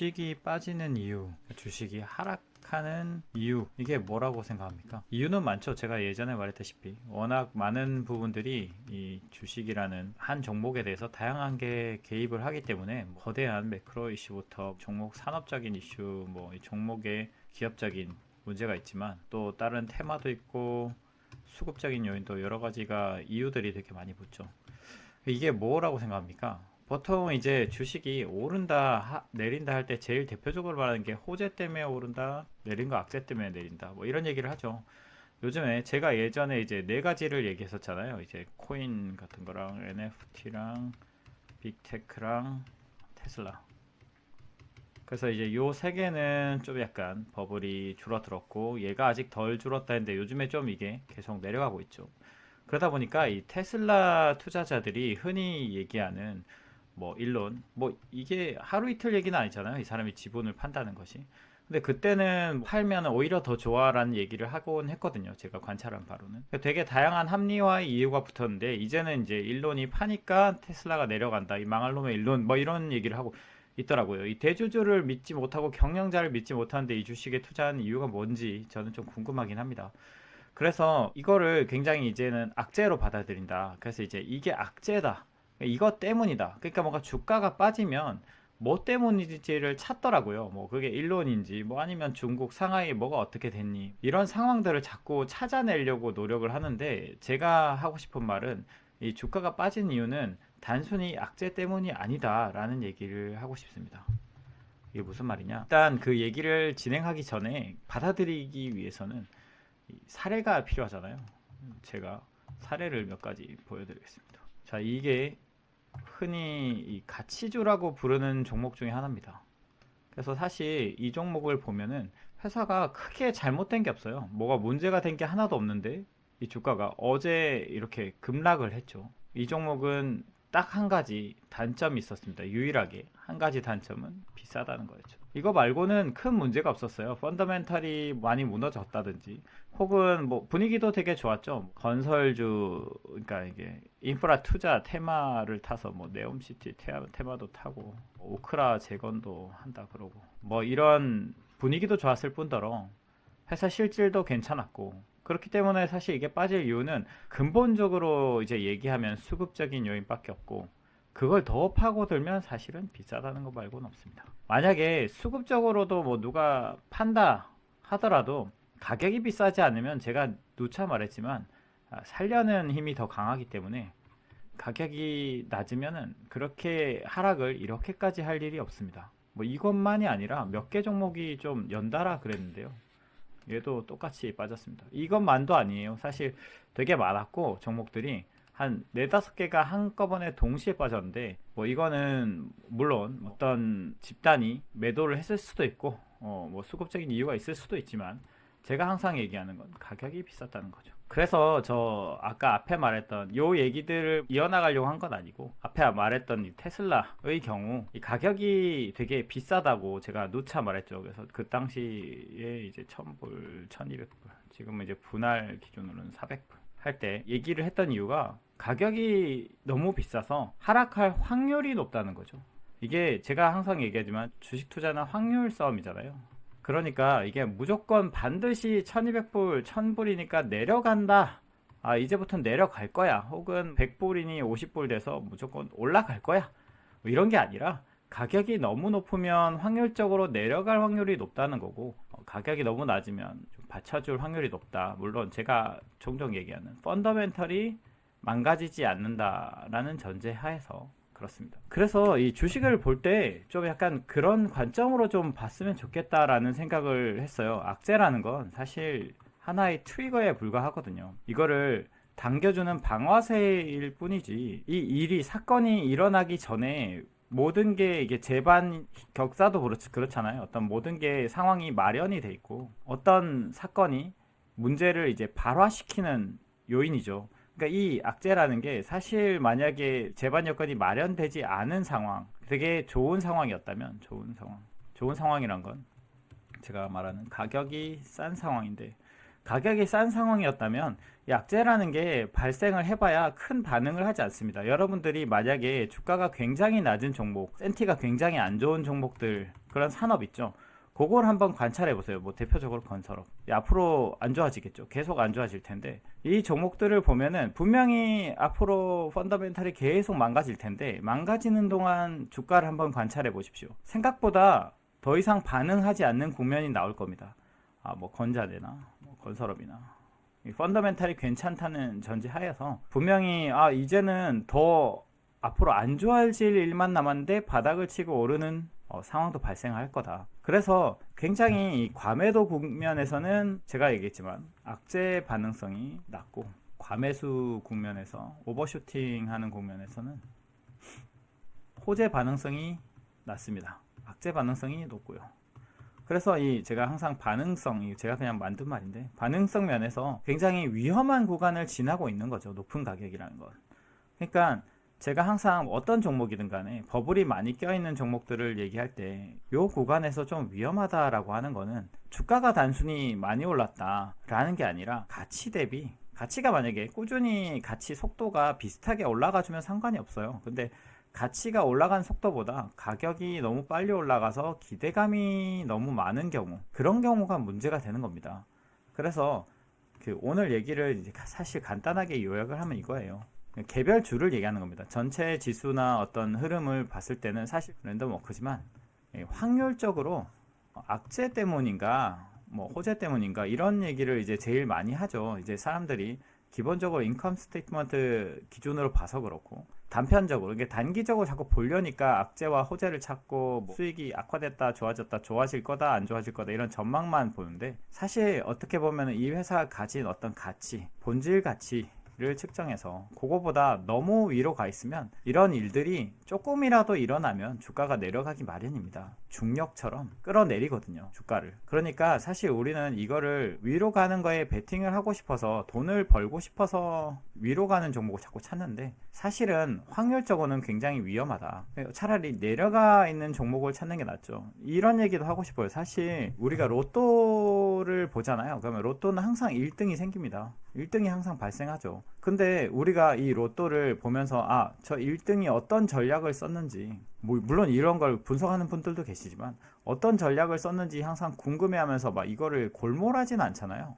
주식이 빠지는 이유, 주식이 하락하는 이유, 이게 뭐라고 생각합니까? 이유는 많죠. 제가 예전에 말했다시피 워낙 많은 부분들이 이 주식이라는 한 종목에 대해서 다양한 게 개입을 하기 때문에 거대한 매크로 이슈부터 종목 산업적인 이슈, 이 종목의 기업적인 문제가 있지만 또 다른 테마도 있고 수급적인 요인도 여러 가지가 이유들이 되게 많이 붙죠. 이게 뭐라고 생각합니까? 보통 이제 주식이 오른다, 내린다 할 때 제일 대표적으로 말하는 게 호재 때문에 오른다, 내린 거 악재 때문에 내린다, 이런 얘기를 하죠. 요즘에 제가 예전에 이제 네 가지를 얘기했었잖아요. 이제 코인 같은 거랑 NFT랑 빅테크랑 테슬라. 그래서 이제 요 세 개는 좀 약간 버블이 줄어들었고 얘가 아직 덜 줄었다 했는데 요즘에 좀 이게 계속 내려가고 있죠. 그러다 보니까 이 테슬라 투자자들이 흔히 얘기하는 일론, 이게 하루 이틀 얘기는 아니잖아요. 이 사람이 지분을 판다는 것이. 근데 그때는 팔면 오히려 더 좋아라는 얘기를 하곤 했거든요. 제가 관찰한 바로는. 되게 다양한 합리화의 이유가 붙었는데 이제는 이제 일론이 파니까 테슬라가 내려간다. 이 망할 놈의 일론 이런 얘기를 하고 있더라고요. 이 대주주를 믿지 못하고 경영자를 믿지 못하는데 이 주식에 투자하는 이유가 뭔지 저는 좀 궁금하긴 합니다. 그래서 이거를 굉장히 이제는 악재로 받아들인다. 그래서 이제 이게 악재다. 이것 때문이다. 그러니까 뭔가 주가가 빠지면 뭐 때문인지를 찾더라고요. 그게 일론인지 아니면 중국 상하이 뭐가 어떻게 됐니 이런 상황들을 자꾸 찾아내려고 노력을 하는데 제가 하고 싶은 말은 이 주가가 빠진 이유는 단순히 악재 때문이 아니다 라는 얘기를 하고 싶습니다. 이게 무슨 말이냐, 일단 그 얘기를 진행하기 전에 받아들이기 위해서는 사례가 필요하잖아요. 제가 사례를 몇 가지 보여드리겠습니다. 자, 이게 흔히 이 가치주라고 부르는 종목 중에 하나입니다. 그래서 사실 이 종목을 보면은 회사가 크게 잘못된 게 없어요. 뭐가 문제가 된 게 하나도 없는데 이 주가가 어제 이렇게 급락을 했죠. 이 종목은 딱 한 가지 단점이 있었습니다. 유일하게 한 가지 단점은 비싸다는 거였죠. 이거 말고는 큰 문제가 없었어요. 펀더멘탈이 많이 무너졌다든지 혹은 분위기도 되게 좋았죠. 건설주, 그러니까 이게 인프라 투자 테마를 타서 네옴시티 테마도 타고 오크라 재건도 한다 그러고 이런 분위기도 좋았을 뿐더러 회사 실질도 괜찮았고, 그렇기 때문에 사실 이게 빠질 이유는 근본적으로 이제 얘기하면 수급적인 요인밖에 없고, 그걸 더 파고들면 사실은 비싸다는 거 말고는 없습니다. 만약에 수급적으로도 누가 판다 하더라도 가격이 비싸지 않으면, 제가 누차 말했지만 살려는 힘이 더 강하기 때문에 가격이 낮으면은 그렇게 하락을 이렇게까지 할 일이 없습니다. 이것만이 아니라 몇 개 종목이 좀 연달아 그랬는데요. 얘도 똑같이 빠졌습니다. 이것만도 아니에요. 사실 되게 많았고 종목들이 한 4-5개가 한꺼번에 동시에 빠졌는데 이거는 물론 어떤 집단이 매도를 했을 수도 있고 수급적인 이유가 있을 수도 있지만 제가 항상 얘기하는 건 가격이 비쌌다는 거죠. 그래서 저 아까 앞에 말했던 요 얘기들을 이어나가려고 한 건 아니고, 앞에 말했던 이 테슬라의 경우 이 가격이 되게 비싸다고 제가 누차 말했죠. 그래서 그 당시에 이제 1000불, 1200불, 지금은 이제 분할 기준으로는 400불 할 때 얘기를 했던 이유가 가격이 너무 비싸서 하락할 확률이 높다는 거죠. 이게 제가 항상 얘기하지만 주식 투자는 확률 싸움이잖아요. 그러니까 이게 무조건 반드시 1200불, 1000불이니까 내려간다. 이제부터 내려갈 거야. 혹은 100불이니 50불 돼서 무조건 올라갈 거야. 이런 게 아니라 가격이 너무 높으면 확률적으로 내려갈 확률이 높다는 거고, 가격이 너무 낮으면 좀 받쳐줄 확률이 높다. 물론 제가 종종 얘기하는 펀더멘털이 망가지지 않는다라는 전제하에서 그렇습니다. 그래서 이 주식을 볼 때 좀 약간 그런 관점으로 좀 봤으면 좋겠다라는 생각을 했어요. 악재라는 건 사실 하나의 트리거에 불과하거든요. 이거를 당겨주는 방아쇠일 뿐이지, 이 일이 사건이 일어나기 전에 모든 게 이게 재반 격사도 그렇잖아요. 어떤 모든 게 상황이 마련이 돼 있고 어떤 사건이 문제를 이제 발화시키는 요인이죠. 그러니까 이 악재라는 게 사실 만약에 재반 여건이 마련되지 않은 상황, 되게 좋은 상황이었다면, 좋은 상황이란 건 제가 말하는 가격이 싼 상황인데, 가격이 싼 상황이었다면 이 악재라는 게 발생을 해봐야 큰 반응을 하지 않습니다. 여러분들이 만약에 주가가 굉장히 낮은 종목, 센티가 굉장히 안 좋은 종목들 그런 산업 있죠. 그걸 한번 관찰해 보세요. 뭐 대표적으로 건설업. 앞으로 안 좋아지겠죠. 계속 안 좋아질 텐데 이 종목들을 보면은 분명히 앞으로 펀더멘탈이 계속 망가질 텐데 망가지는 동안 주가를 한번 관찰해 보십시오. 생각보다 더 이상 반응하지 않는 국면이 나올 겁니다. 뭐 건자재나 뭐 건설업이나 이 펀더멘탈이 괜찮다는 전제하에서 분명히 이제는 더 앞으로 안 좋아질 일만 남았는데 바닥을 치고 오르는 상황도 발생할 거다. 그래서 굉장히 이 과매도 국면에서는 제가 얘기했지만 악재 반응성이 낮고 과매수 국면에서 오버슈팅 하는 국면에서는 호재 반응성이 낮습니다. 악재 반응성이 높고요. 그래서 제가 항상 반응성, 제가 그냥 만든 말인데 반응성 면에서 굉장히 위험한 구간을 지나고 있는 거죠. 높은 가격이라는 건. 그러니까 제가 항상 어떤 종목이든 간에 버블이 많이 껴있는 종목들을 얘기할 때 이 구간에서 좀 위험하다라고 하는 거는 주가가 단순히 많이 올랐다라는 게 아니라 가치 대비 가치가 만약에 꾸준히 가치 속도가 비슷하게 올라가주면 상관이 없어요. 근데 가치가 올라간 속도보다 가격이 너무 빨리 올라가서 기대감이 너무 많은 경우 그런 경우가 문제가 되는 겁니다. 그래서 오늘 얘기를 이제 사실 간단하게 요약을 하면 이거예요. 개별 주를 얘기하는 겁니다. 전체 지수나 어떤 흐름을 봤을 때는 사실 랜덤 워크지만 확률적으로 악재 때문인가 뭐 호재 때문인가 이런 얘기를 이제 제일 많이 하죠. 이제 사람들이 기본적으로 인컴 스테이트먼트 기준으로 봐서 그렇고 단편적으로 이게 단기적으로 자꾸 보려니까 악재와 호재를 찾고 뭐 수익이 악화됐다 좋아졌다 좋아질 거다 안 좋아질 거다 이런 전망만 보는데 사실 어떻게 보면 이 회사가 가진 어떤 가치 본질 가치 를 측정해서 그거보다 너무 위로 가 있으면 이런 일들이 조금이라도 일어나면 주가가 내려가기 마련입니다. 중력처럼 끌어내리거든요, 주가를. 그러니까 사실 우리는 이거를 위로 가는 거에 베팅을 하고 싶어서 돈을 벌고 싶어서 위로 가는 종목을 자꾸 찾는데 사실은 확률적으로는 굉장히 위험하다. 차라리 내려가 있는 종목을 찾는 게 낫죠. 이런 얘기도 하고 싶어요. 사실 우리가 로또를 보잖아요. 그러면 로또는 항상 1등이 생깁니다. 1등이 항상 발생하죠. 근데 우리가 이 로또를 보면서 저 1등이 어떤 전략을 썼는지 물론 이런 걸 분석하는 분들도 계시지만 어떤 전략을 썼는지 항상 궁금해하면서 막 이거를 골몰하진 않잖아요.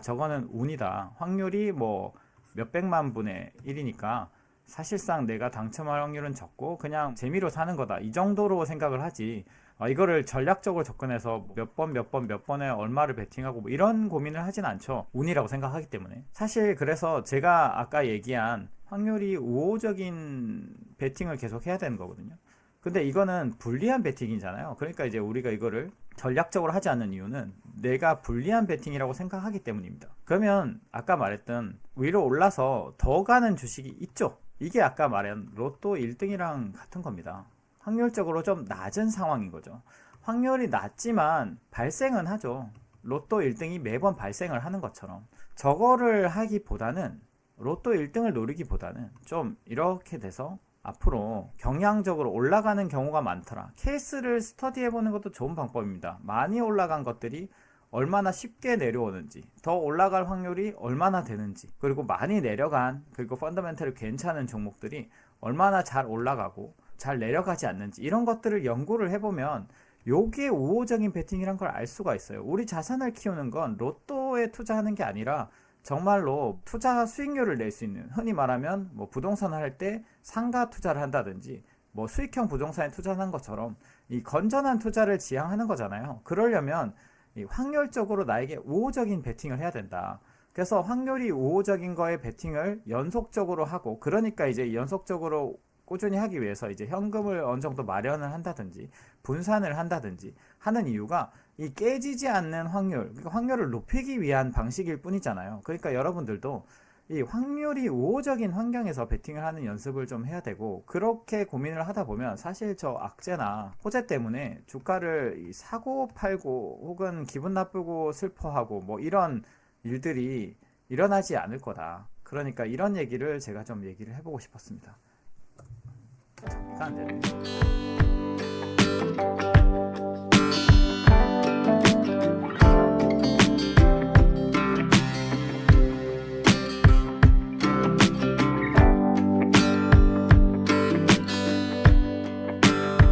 저거는 운이다. 확률이 뭐 몇백만 분의 1이니까 사실상 내가 당첨할 확률은 적고 그냥 재미로 사는 거다. 이 정도로 생각을 하지. 이거를 전략적으로 접근해서 몇 번에 얼마를 베팅하고 뭐 이런 고민을 하진 않죠. 운이라고 생각하기 때문에. 사실 그래서 제가 아까 얘기한 확률이 우호적인 베팅을 계속 해야 되는 거거든요. 근데 이거는 불리한 베팅이잖아요. 그러니까 이제 우리가 이거를 전략적으로 하지 않는 이유는 내가 불리한 베팅이라고 생각하기 때문입니다. 그러면 아까 말했던 위로 올라서 더 가는 주식이 있죠. 이게 아까 말한 로또 1등이랑 같은 겁니다. 확률적으로 좀 낮은 상황인 거죠. 확률이 낮지만 발생은 하죠. 로또 1등이 매번 발생을 하는 것처럼. 저거를 하기보다는 로또 1등을 노리기보다는 좀 이렇게 돼서 앞으로 경향적으로 올라가는 경우가 많더라. 케이스를 스터디해보는 것도 좋은 방법입니다. 많이 올라간 것들이 얼마나 쉽게 내려오는지, 더 올라갈 확률이 얼마나 되는지, 그리고 많이 내려간, 그리고 펀더멘털이 괜찮은 종목들이 얼마나 잘 올라가고 잘 내려가지 않는지 이런 것들을 연구를 해보면 요게 우호적인 베팅이란 걸 알 수가 있어요. 우리 자산을 키우는 건 로또에 투자하는 게 아니라 정말로 투자 수익률을 낼 수 있는, 흔히 말하면 뭐 부동산을 할 때 상가 투자를 한다든지 뭐 수익형 부동산에 투자하는 것처럼 이 건전한 투자를 지향하는 거잖아요. 그러려면 이 확률적으로 나에게 우호적인 베팅을 해야 된다. 그래서 확률이 우호적인 거에 베팅을 연속적으로 하고, 그러니까 이제 연속적으로 꾸준히 하기 위해서 이제 현금을 어느 정도 마련을 한다든지 분산을 한다든지 하는 이유가 이 깨지지 않는 확률, 그러니까 확률을 높이기 위한 방식일 뿐이잖아요. 그러니까 여러분들도 이 확률이 우호적인 환경에서 베팅을 하는 연습을 좀 해야 되고, 그렇게 고민을 하다 보면 사실 저 악재나 호재 때문에 주가를 사고 팔고 혹은 기분 나쁘고 슬퍼하고 뭐 이런 일들이 일어나지 않을 거다. 그러니까 이런 얘기를 제가 좀 얘기를 해보고 싶었습니다. 안 되네.